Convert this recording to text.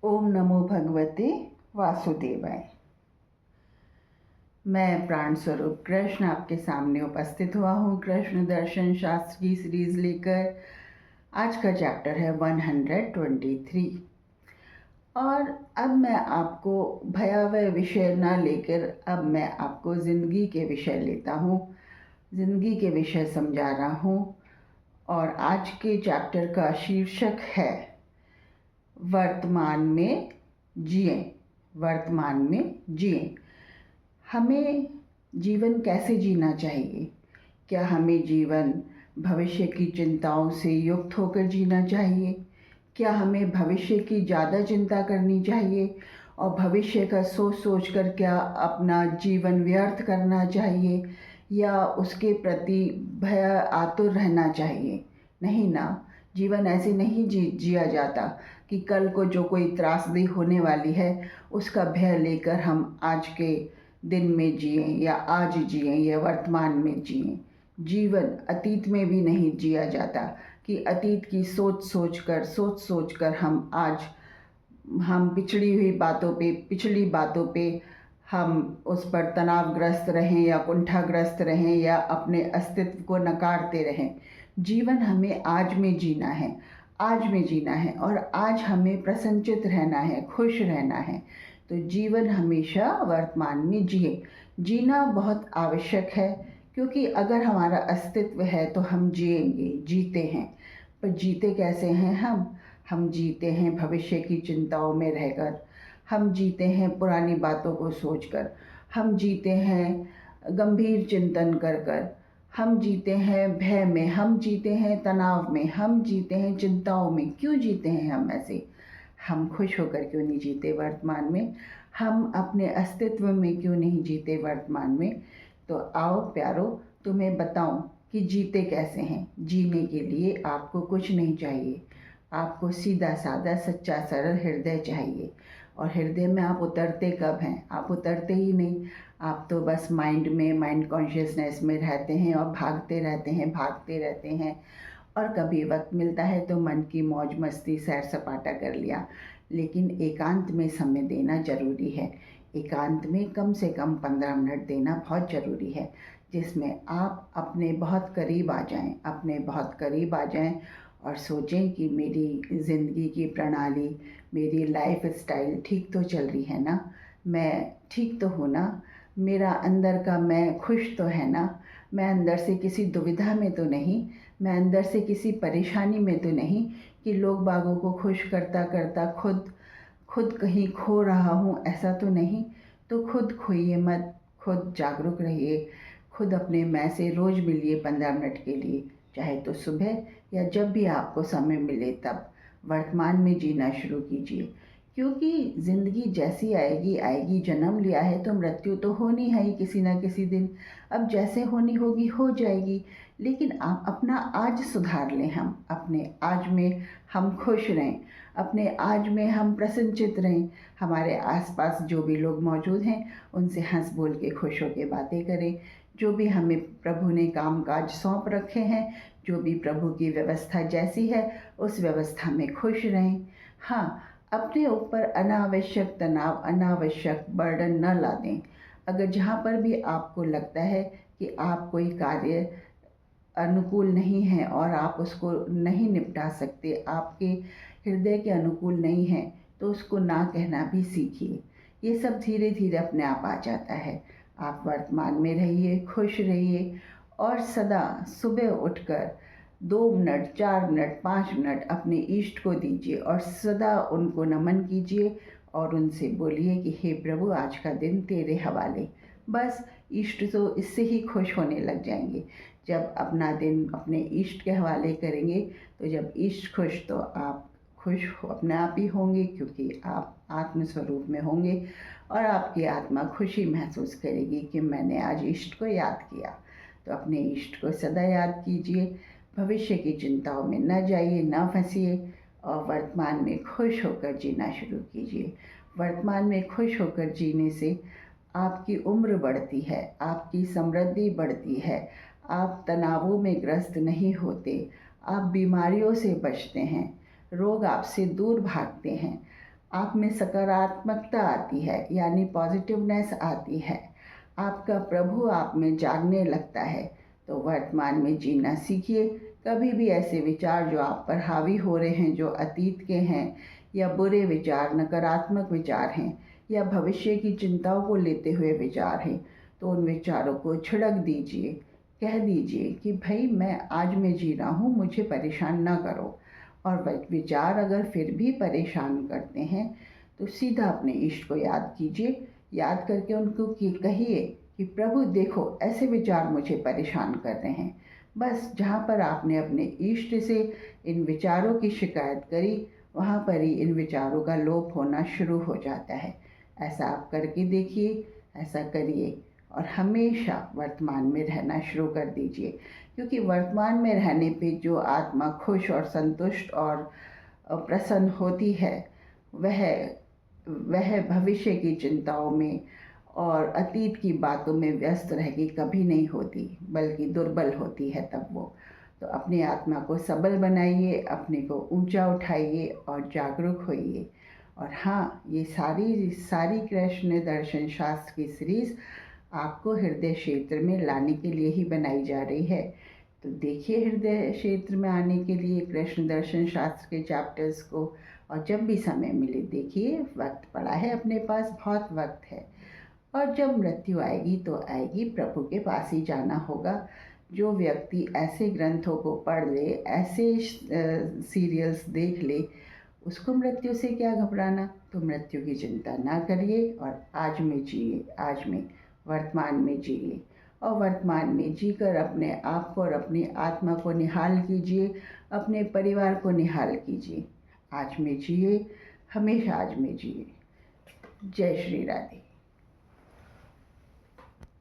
ओम नमो भगवते वासुदेवाय। मैं प्राण स्वरूप कृष्ण आपके सामने उपस्थित हुआ हूँ कृष्ण दर्शन शास्त्र की सीरीज लेकर। आज का चैप्टर है 123 और अब मैं आपको भयावह विषय न लेकर अब मैं आपको ज़िंदगी के विषय लेता हूँ, ज़िंदगी के विषय समझा रहा हूँ। और आज के चैप्टर का शीर्षक है वर्तमान में जिए। वर्तमान में जिए। हमें जीवन कैसे जीना चाहिए? क्या हमें जीवन भविष्य की चिंताओं से युक्त होकर जीना चाहिए? क्या हमें भविष्य की ज़्यादा चिंता करनी चाहिए और भविष्य का सोच सोच कर क्या अपना जीवन व्यर्थ करना चाहिए या उसके प्रति भय आतुर रहना चाहिए? नहीं ना, जीवन ऐसे नहीं जिया जाता कि कल को जो कोई त्रासदी होने वाली है उसका भय लेकर हम आज के दिन में जिएं या आज जिएं या वर्तमान में जिएं। जीवन अतीत में भी नहीं जिया जाता कि अतीत की सोच सोच कर हम पिछली बातों पे हम उस पर तनावग्रस्त रहें या कुंठाग्रस्त रहें या अपने अस्तित्व को नकारते रहें। जीवन हमें आज में जीना है, आज में जीना है और आज हमें प्रसन्नचित्त रहना है, खुश रहना है। तो जीवन हमेशा वर्तमान में जिए। जीना बहुत आवश्यक है क्योंकि अगर हमारा अस्तित्व है तो हम जिएंगे, जीते हैं। पर जीते कैसे हैं हम जीते हैं भविष्य की चिंताओं में रहकर, हम जीते हैं पुरानी बातों को सोचकर, हम जीते हैं गंभीर चिंतन कर कर, हम जीते हैं भय में, हम जीते हैं तनाव में, हम जीते हैं चिंताओं में। क्यों जीते हैं हम ऐसे? हम खुश होकर क्यों नहीं जीते वर्तमान में? हम अपने अस्तित्व में क्यों नहीं जीते वर्तमान में? तो आओ प्यारो, तुम्हें बताऊं कि जीते कैसे हैं। जीने के लिए आपको कुछ नहीं चाहिए, आपको सीधा साधा सच्चा सरल हृदय चाहिए। और हृदय में आप उतरते कब हैं? आप उतरते ही नहीं। आप तो बस माइंड कॉन्शियसनेस में रहते हैं और भागते रहते हैं। और कभी वक्त मिलता है तो मन की मौज मस्ती सैर सपाटा कर लिया। लेकिन एकांत में समय देना ज़रूरी है। एकांत में कम से कम 15 मिनट देना बहुत ज़रूरी है, जिसमें आप अपने बहुत करीब आ जाएं और सोचें कि मेरी ज़िंदगी की प्रणाली, मेरी लाइफ स्टाइल ठीक तो चल रही है ना? मैं ठीक तो हूँ ना? मेरा अंदर का मैं खुश तो है ना? मैं अंदर से किसी दुविधा में तो नहीं, मैं अंदर से किसी परेशानी में तो नहीं कि लोग बागों को खुश करता करता खुद कहीं खो रहा हूँ, ऐसा तो नहीं। तो खुद खोइए मत, खुद जागरूक रहिए, खुद अपने मैं से रोज़ मिलिए 15 मिनट के लिए, चाहे तो सुबह या जब भी आपको समय मिले तब। वर्तमान में जीना शुरू कीजिए क्योंकि ज़िंदगी जैसी आएगी आएगी। जन्म लिया है तो मृत्यु तो होनी है ही किसी ना किसी दिन। अब जैसे होनी होगी हो जाएगी, लेकिन आप अपना आज सुधार लें। हम अपने आज में हम खुश रहें, अपने आज में हम प्रसन्नचित्त रहें। हमारे आसपास जो भी लोग मौजूद हैं उनसे हंस बोल के खुश होकर बातें करें। जो भी हमें प्रभु ने काम काज सौंप रखे हैं, जो भी प्रभु की व्यवस्था जैसी है उस व्यवस्था में खुश रहें। हाँ, अपने ऊपर अनावश्यक तनाव, अनावश्यक बर्डन न ला दें। अगर जहाँ पर भी आपको लगता है कि आप कोई कार्य अनुकूल नहीं है और आप उसको नहीं निपटा सकते, आपके हृदय के अनुकूल नहीं है, तो उसको ना कहना भी सीखिए। ये सब धीरे धीरे अपने आप आ जाता है। आप वर्तमान में रहिए, खुश रहिए और सदा सुबह उठकर 2 मिनट, 4 मिनट, 5 मिनट अपने इष्ट को दीजिए और सदा उनको नमन कीजिए और उनसे बोलिए कि हे प्रभु, आज का दिन तेरे हवाले। बस इष्ट तो इससे ही खुश होने लग जाएंगे। जब अपना दिन अपने इष्ट के हवाले करेंगे तो जब इष्ट खुश तो आप खुश अपने आप ही होंगे, क्योंकि आप आत्म स्वरूप में होंगे और आपकी आत्मा खुशी महसूस करेगी कि मैंने आज इष्ट को याद किया। तो अपने इष्ट को सदा याद कीजिए, भविष्य की चिंताओं में न जाइए, न फंसिए और वर्तमान में खुश होकर जीना शुरू कीजिए। वर्तमान में खुश होकर जीने से आपकी उम्र बढ़ती है, आपकी समृद्धि बढ़ती है, आप तनावों में ग्रस्त नहीं होते, आप बीमारियों से बचते हैं, रोग आपसे दूर भागते हैं, आप में सकारात्मकता आती है, यानी पॉजिटिवनेस आती है। आपका प्रभु आप में जागने लगता है। तो वर्तमान में जीना सीखिए। कभी भी ऐसे विचार जो आप पर हावी हो रहे हैं, जो अतीत के हैं, या बुरे विचार, नकारात्मक विचार हैं, या भविष्य की चिंताओं को लेते हुए विचार हैं, तो उन विचारों को छिड़क दीजिए। कह दीजिए कि भाई मैं आज में जी रहा हूँ, मुझे परेशान ना करो। और विचार अगर फिर भी परेशान करते हैं तो सीधा अपने इष्ट को याद कीजिए। याद करके उनको कहिए कि प्रभु देखो, ऐसे विचार मुझे परेशान कर रहे हैं। बस जहाँ पर आपने अपने इष्ट से इन विचारों की शिकायत करी, वहाँ पर ही इन विचारों का लोप होना शुरू हो जाता है। ऐसा आप करके देखिए, ऐसा करिए और हमेशा वर्तमान में रहना शुरू कर दीजिए। क्योंकि वर्तमान में रहने पे जो आत्मा खुश और संतुष्ट और प्रसन्न होती है, वह वह भविष्य की चिंताओं में और अतीत की बातों में व्यस्त रह के कभी नहीं होती, बल्कि दुर्बल होती है तब वो। तो अपनी आत्मा को सबल बनाइए, अपने को ऊंचा उठाइए और जागरूक होइए। और हाँ, ये सारी सारी कृष्ण दर्शन शास्त्र की सीरीज़ आपको हृदय क्षेत्र में लाने के लिए ही बनाई जा रही है। तो देखिए हृदय क्षेत्र में आने के लिए कृष्ण दर्शन शास्त्र के चैप्टर्स को, और जब भी समय मिले देखिए। वक्त पड़ा है अपने पास, बहुत वक्त है। और जब मृत्यु आएगी तो आएगी, प्रभु के पास ही जाना होगा। जो व्यक्ति ऐसे ग्रंथों को पढ़ ले, ऐसे सीरियल्स देख ले, उसको मृत्यु से क्या घबराना। तो मृत्यु की चिंता ना करिए और आज में जिए, आज में वर्तमान में जिए। और वर्तमान में जीकर अपने आप को और अपनी आत्मा को निहाल कीजिए, अपने परिवार को निहाल कीजिए। आज में जिए, हमेशा आज में जिए। जय श्री राधे।